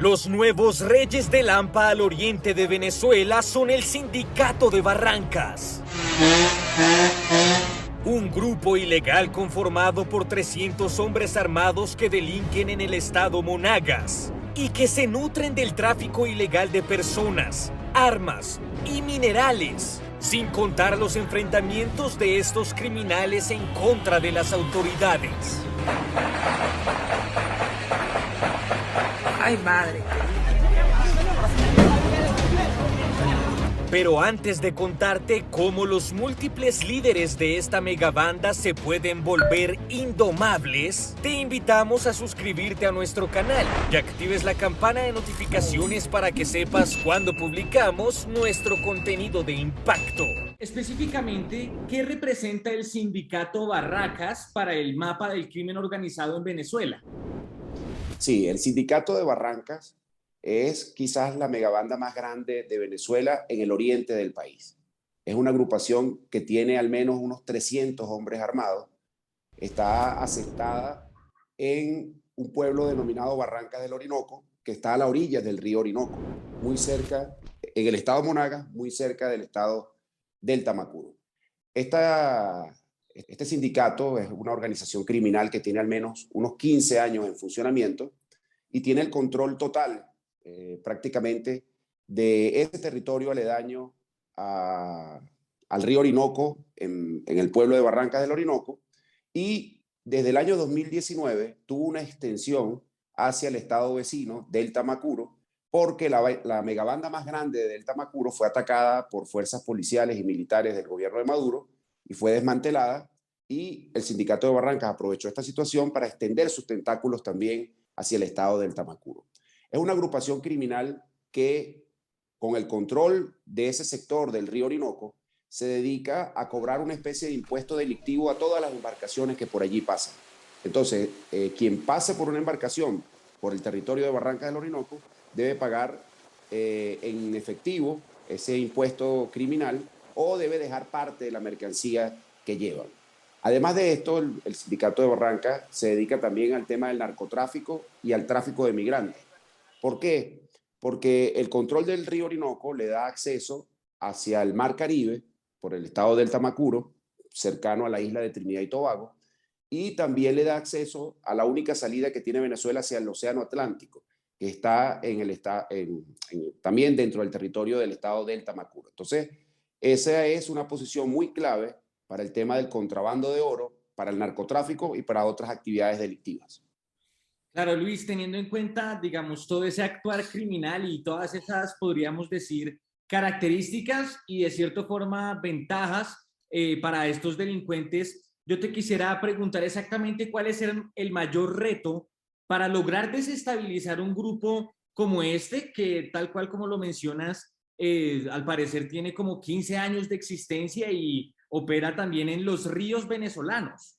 Los nuevos reyes de Lampa al oriente de Venezuela son el Sindicato de Barrancas. Un grupo ilegal conformado por 300 hombres armados que delinquen en el estado Monagas y que se nutren del tráfico ilegal de personas, armas y minerales, sin contar los enfrentamientos de estos criminales en contra de las autoridades. Ay, madre. Pero antes de contarte cómo los múltiples líderes de esta megabanda se pueden volver indomables, te invitamos a suscribirte a nuestro canal y actives la campana de notificaciones para que sepas cuando publicamos nuestro contenido de impacto. Específicamente, ¿qué representa el Sindicato Barracas para el mapa del crimen organizado en Venezuela? Sí, el Sindicato de Barrancas es quizás la megabanda más grande de Venezuela en el oriente del país. Es una agrupación que tiene al menos unos 300 hombres armados. Está asentada en un pueblo denominado Barrancas del Orinoco, que está a la orilla del río Orinoco, muy cerca, en el estado Monagas, muy cerca del estado del Tamacuro. Este sindicato es una organización criminal que tiene al menos unos 15 años en funcionamiento y tiene el control total prácticamente de ese territorio aledaño al río Orinoco, en el pueblo de Barrancas del Orinoco, y desde el año 2019 tuvo una extensión hacia el estado vecino del Tamacuro, porque la megabanda más grande del Tamacuro fue atacada por fuerzas policiales y militares del gobierno de Maduro y fue desmantelada, y el Sindicato de Barrancas aprovechó esta situación para extender sus tentáculos también hacia el estado del Tamacuro. Es una agrupación criminal que, con el control de ese sector del río Orinoco, se dedica a cobrar una especie de impuesto delictivo a todas las embarcaciones que por allí pasan. Entonces, quien pase por una embarcación por el territorio de Barrancas del Orinoco debe pagar en efectivo ese impuesto criminal o debe dejar parte de la mercancía que llevan. Además de esto, el Sindicato de Barrancas se dedica también al tema del narcotráfico y al tráfico de migrantes. ¿Por qué? Porque el control del río Orinoco le da acceso hacia el Mar Caribe por el estado del Tamacuro, cercano a la isla de Trinidad y Tobago, y también le da acceso a la única salida que tiene Venezuela hacia el Océano Atlántico, que está también dentro del territorio del estado del Tamacuro. Entonces, esa es una posición muy clave para el tema del contrabando de oro, para el narcotráfico y para otras actividades delictivas. Claro, Luis, teniendo en cuenta, digamos, todo ese actuar criminal y todas esas, podríamos decir, características y de cierta forma ventajas para estos delincuentes, yo te quisiera preguntar exactamente cuál es el mayor reto para lograr desestabilizar un grupo como este, que tal cual como lo mencionas, al parecer tiene como 15 años de existencia y opera también en los ríos venezolanos.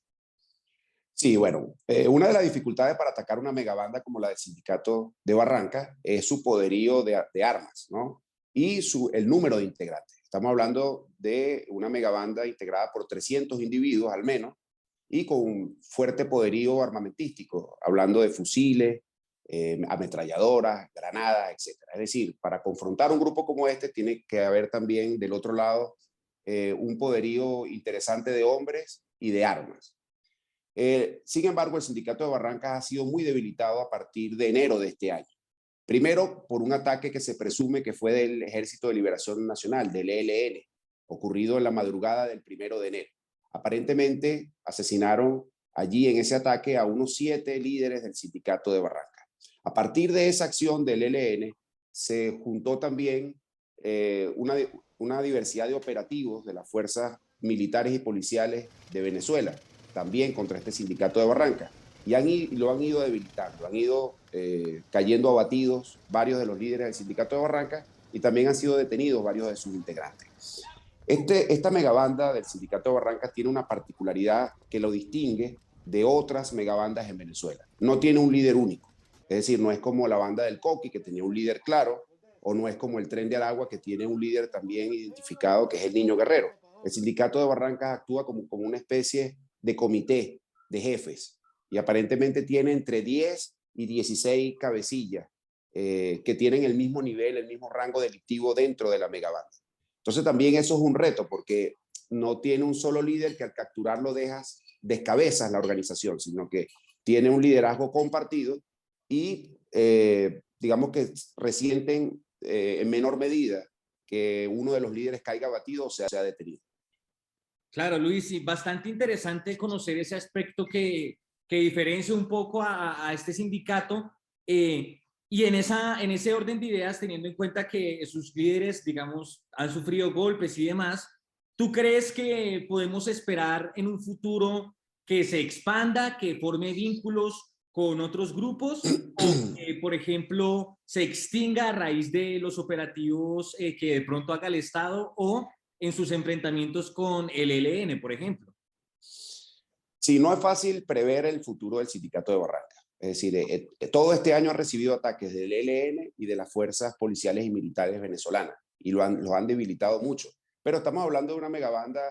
Sí, bueno, una de las dificultades para atacar una megabanda como la del Sindicato de Barrancas es su poderío de armas, ¿no? Y el número de integrantes. Estamos hablando de una megabanda integrada por 300 individuos al menos y con un fuerte poderío armamentístico, hablando de fusiles, ametralladoras, granadas, etc. Es decir, para confrontar un grupo como este tiene que haber también del otro lado un poderío interesante de hombres y de armas. Sin embargo, el Sindicato de Barrancas ha sido muy debilitado a partir de enero de este año. Primero, por un ataque que se presume que fue del Ejército de Liberación Nacional, del ELN, ocurrido en la madrugada del 1 de enero. Aparentemente, asesinaron allí en ese ataque a unos 7 líderes del Sindicato de Barrancas. A partir de esa acción del ELN, se juntó también una diversidad de operativos de las fuerzas militares y policiales de Venezuela, también contra este Sindicato de Barrancas, y lo han ido debilitando, han ido cayendo abatidos varios de los líderes del Sindicato de Barrancas y también han sido detenidos varios de sus integrantes. Esta megabanda del Sindicato de Barrancas tiene una particularidad que lo distingue de otras megabandas en Venezuela. No tiene un líder único, es decir, no es como la banda del Coqui, que tenía un líder claro, o no es como el Tren de Aragua, que tiene un líder también identificado, que es el Niño Guerrero. El Sindicato de Barrancas actúa como una especie de comité de jefes y aparentemente tiene entre 10 y 16 cabecillas que tienen el mismo nivel, el mismo rango delictivo dentro de la megabanda. Entonces también eso es un reto porque no tiene un solo líder que al capturarlo descabezas la organización, sino que tiene un liderazgo compartido y digamos que resienten en menor medida que uno de los líderes caiga abatido o sea detenido. Claro, Luis, y bastante interesante conocer ese aspecto que diferencia un poco a este sindicato. Y en ese orden de ideas, teniendo en cuenta que sus líderes, digamos, han sufrido golpes y demás, ¿tú crees que podemos esperar en un futuro que se expanda, que forme vínculos con otros grupos o que, por ejemplo, se extinga a raíz de los operativos que de pronto haga el Estado o en sus enfrentamientos con el ELN, por ejemplo? Sí, no es fácil prever el futuro del sindicato de Barranca. Es decir, todo este año ha recibido ataques del ELN y de las fuerzas policiales y militares venezolanas y lo han debilitado mucho. Pero estamos hablando de una megabanda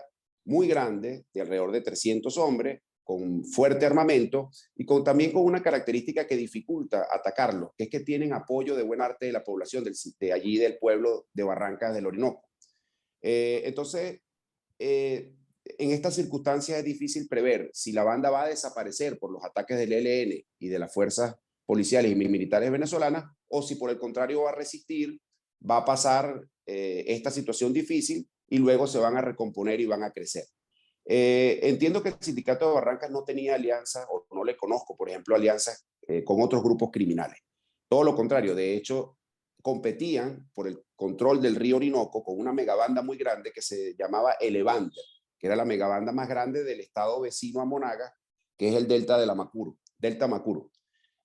muy grande, de alrededor de 300 hombres, con fuerte armamento y también con una característica que dificulta atacarlo, que es que tienen apoyo de buena parte de la población de allí del pueblo de Barrancas del Orinoco. Entonces, en estas circunstancias es difícil prever si la banda va a desaparecer por los ataques del ELN y de las fuerzas policiales y militares venezolanas, o si por el contrario va a resistir, va a pasar esta situación difícil y luego se van a recomponer y van a crecer. Entiendo que el sindicato de Barrancas no tenía alianzas, o no le conozco, por ejemplo, alianzas con otros grupos criminales. Todo lo contrario, de hecho, competían por el control del río Orinoco con una megabanda muy grande que se llamaba Elevander, que era la megabanda más grande del estado vecino a Monagas, que es el Delta de la Macuro, Delta Macuro.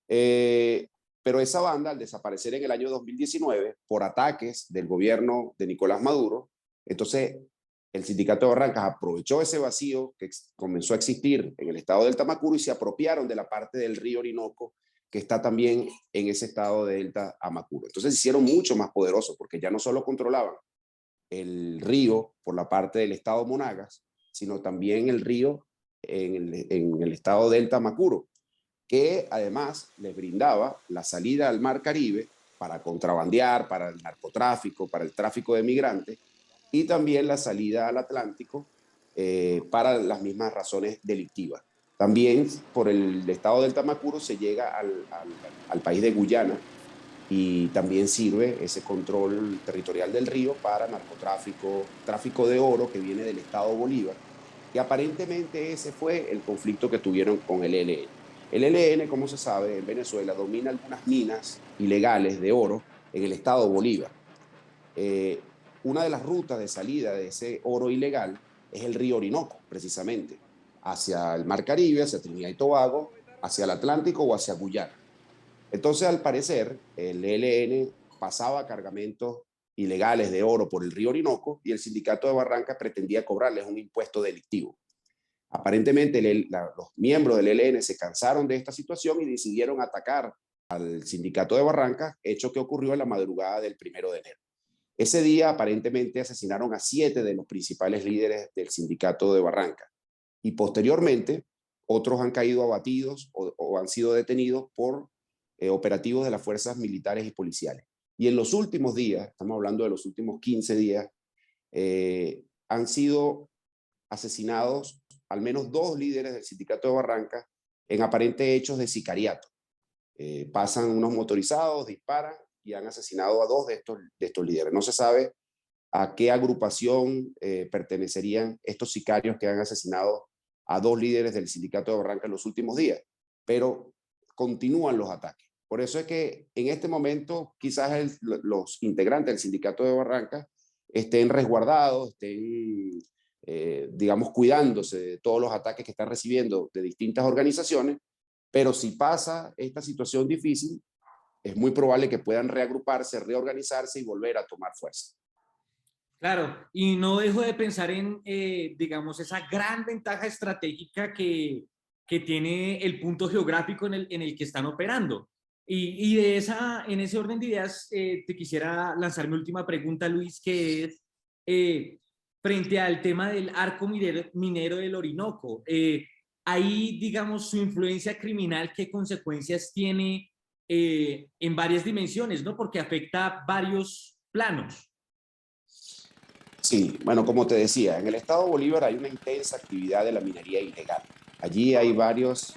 Pero esa banda, al desaparecer en el año 2019 por ataques del gobierno de Nicolás Maduro, entonces el sindicato de Barrancas aprovechó ese vacío que comenzó a existir en el estado del Tamacuro y se apropiaron de la parte del río Orinoco que está también en ese estado de Delta Amacuro. Entonces se hicieron mucho más poderosos porque ya no solo controlaban el río por la parte del estado Monagas, sino también el río en el estado Delta Amacuro, que además les brindaba la salida al Mar Caribe para contrabandear, para el narcotráfico, para el tráfico de migrantes, y también la salida al Atlántico para las mismas razones delictivas. También por el estado del Tamacuro se llega al país de Guyana y también sirve ese control territorial del río para narcotráfico, tráfico de oro que viene del estado Bolívar, y aparentemente ese fue el conflicto que tuvieron con el ELN. El ELN, como se sabe, en Venezuela domina algunas minas ilegales de oro en el estado Bolívar. Una de las rutas de salida de ese oro ilegal es el río Orinoco, precisamente, hacia el Mar Caribe, hacia Trinidad y Tobago, hacia el Atlántico o hacia Guyana. Entonces, al parecer, el ELN pasaba cargamentos ilegales de oro por el río Orinoco y el sindicato de Barrancas pretendía cobrarles un impuesto delictivo. Aparentemente, los miembros del ELN se cansaron de esta situación y decidieron atacar al sindicato de Barrancas, hecho que ocurrió en la madrugada del 1 de enero. Ese día aparentemente asesinaron a 7 de los principales líderes del sindicato de Barrancas y posteriormente otros han caído abatidos o han sido detenidos por operativos de las fuerzas militares y policiales. Y en los últimos días, estamos hablando de los últimos 15 días, han sido asesinados al menos 2 líderes del sindicato de Barrancas en aparentes hechos de sicariato. Pasan unos motorizados, disparan y han asesinado a 2 de estos líderes. No se sabe a qué agrupación pertenecerían estos sicarios que han asesinado a 2 líderes del sindicato de Barrancas en los últimos días, pero continúan los ataques. Por eso es que en este momento quizás los integrantes del sindicato de Barrancas estén resguardados, estén, digamos, cuidándose de todos los ataques que están recibiendo de distintas organizaciones, pero si pasa esta situación difícil, es muy probable que puedan reagruparse, reorganizarse y volver a tomar fuerza. Claro, y no dejo de pensar en, digamos, esa gran ventaja estratégica que tiene el punto geográfico en el que están operando. Y en ese orden de ideas, te quisiera lanzar mi última pregunta, Luis, que es, frente al tema del arco minero del Orinoco, ahí, digamos, su influencia criminal, ¿qué consecuencias tiene en varias dimensiones, ¿no? Porque afecta varios planos. Sí, bueno, como te decía, en el estado Bolívar hay una intensa actividad de la minería ilegal. Allí hay varias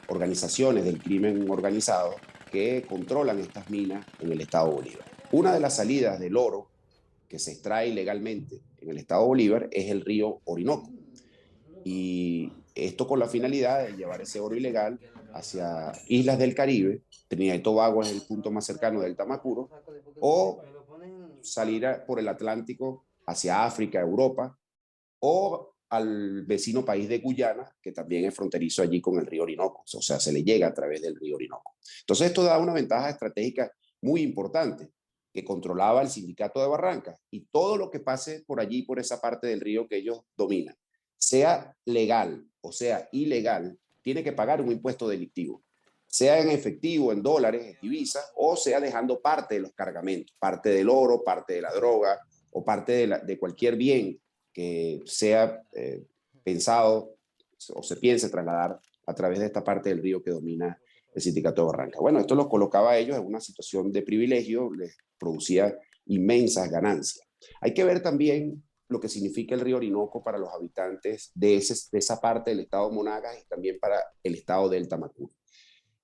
organizaciones del crimen organizado que controlan estas minas en el estado Bolívar. Una de las salidas del oro que se extrae ilegalmente en el estado Bolívar es el río Orinoco. Y esto con la finalidad de llevar ese oro ilegal hacia islas del Caribe. Trinidad y Tobago es el punto más cercano del Tamacuro, o salir por el Atlántico hacia África, Europa, o al vecino país de Guyana, que también es fronterizo allí con el río Orinoco, o sea, se le llega a través del río Orinoco. Entonces esto da una ventaja estratégica muy importante, que controlaba el sindicato de Barrancas, y todo lo que pase por allí, por esa parte del río que ellos dominan, sea legal o sea ilegal, tiene que pagar un impuesto delictivo, sea en efectivo, en dólares, en divisas, o sea dejando parte de los cargamentos, parte del oro, parte de la droga, o parte de cualquier bien que sea pensado o se piense trasladar a través de esta parte del río que domina el sindicato de Barranca. Bueno, esto los colocaba a ellos en una situación de privilegio, les producía inmensas ganancias. Hay que ver también lo que significa el río Orinoco para los habitantes de esa parte del estado Monagas y también para el estado del Tamacuro.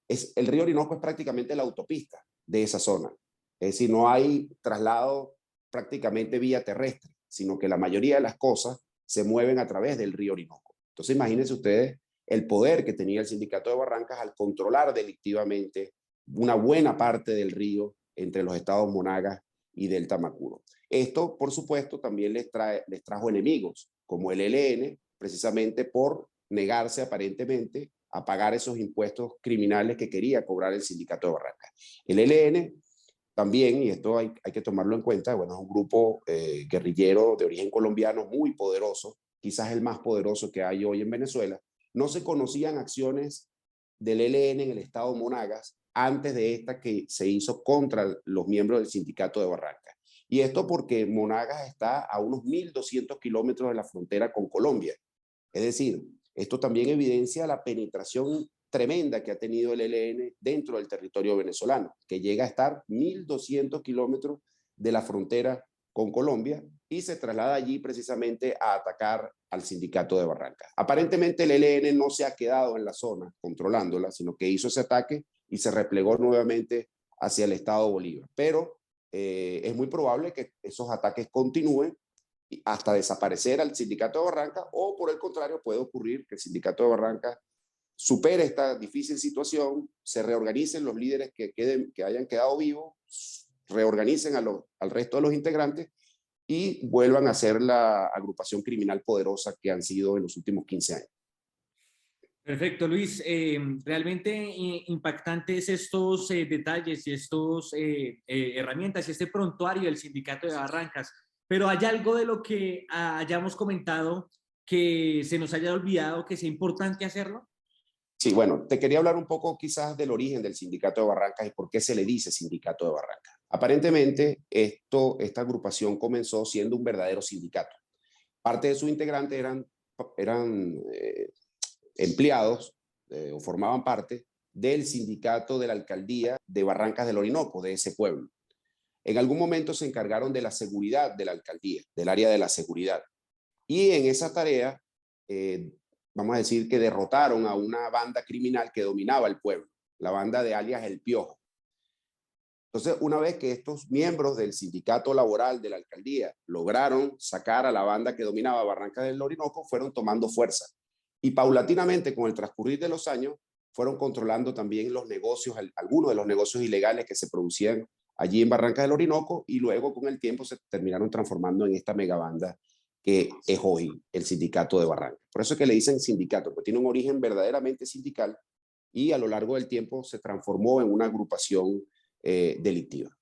El río Orinoco es prácticamente la autopista de esa zona. Es decir, no hay traslado prácticamente vía terrestre, sino que la mayoría de las cosas se mueven a través del río Orinoco. Entonces imagínense ustedes el poder que tenía el sindicato de Barrancas al controlar delictivamente una buena parte del río entre los estados Monagas y del Tamacuro. Esto, por supuesto, también les trajo enemigos, como el ELN, precisamente por negarse aparentemente a pagar esos impuestos criminales que quería cobrar el sindicato de Barrancas. El ELN también, y esto hay que tomarlo en cuenta, bueno, es un grupo guerrillero de origen colombiano muy poderoso, quizás el más poderoso que hay hoy en Venezuela. No se conocían acciones del ELN en el estado Monagas antes de esta que se hizo contra los miembros del sindicato de Barrancas. Y esto porque Monagas está a unos 1.200 kilómetros de la frontera con Colombia. Es decir, esto también evidencia la penetración tremenda que ha tenido el ELN dentro del territorio venezolano, que llega a estar 1.200 kilómetros de la frontera con Colombia y se traslada allí precisamente a atacar al sindicato de Barrancas. Aparentemente el ELN no se ha quedado en la zona controlándola, sino que hizo ese ataque y se replegó nuevamente hacia el estado Bolívar. Pero es muy probable que esos ataques continúen hasta desaparecer al sindicato de Barrancas, o por el contrario puede ocurrir que el sindicato de Barrancas supere esta difícil situación, se reorganicen los líderes que hayan quedado vivos, reorganicen al resto de los integrantes y vuelvan a ser la agrupación criminal poderosa que han sido en los últimos 15 años. Perfecto, Luis. Realmente impactantes estos detalles y estos herramientas y este prontuario del sindicato de Barrancas. Pero ¿hay algo de lo que hayamos comentado que se nos haya olvidado que sea importante hacerlo? Sí, bueno, te quería hablar un poco quizás del origen del sindicato de Barrancas y por qué se le dice sindicato de Barrancas. Aparentemente, esta agrupación comenzó siendo un verdadero sindicato. Parte de sus integrantes eran empleados o formaban parte del sindicato de la alcaldía de Barrancas del Orinoco, de ese pueblo. En algún momento se encargaron de la seguridad de la alcaldía, del área de la seguridad. Y en esa tarea, vamos a decir que derrotaron a una banda criminal que dominaba el pueblo, la banda de alias El Piojo. Entonces, una vez que estos miembros del sindicato laboral de la alcaldía lograron sacar a la banda que dominaba Barrancas del Orinoco, fueron tomando fuerza. Y paulatinamente, con el transcurrir de los años, fueron controlando también los negocios, algunos de los negocios ilegales que se producían allí en Barrancas del Orinoco, y luego con el tiempo se terminaron transformando en esta megabanda que es hoy el sindicato de Barrancas. Por eso es que le dicen sindicato, porque tiene un origen verdaderamente sindical y a lo largo del tiempo se transformó en una agrupación delictiva.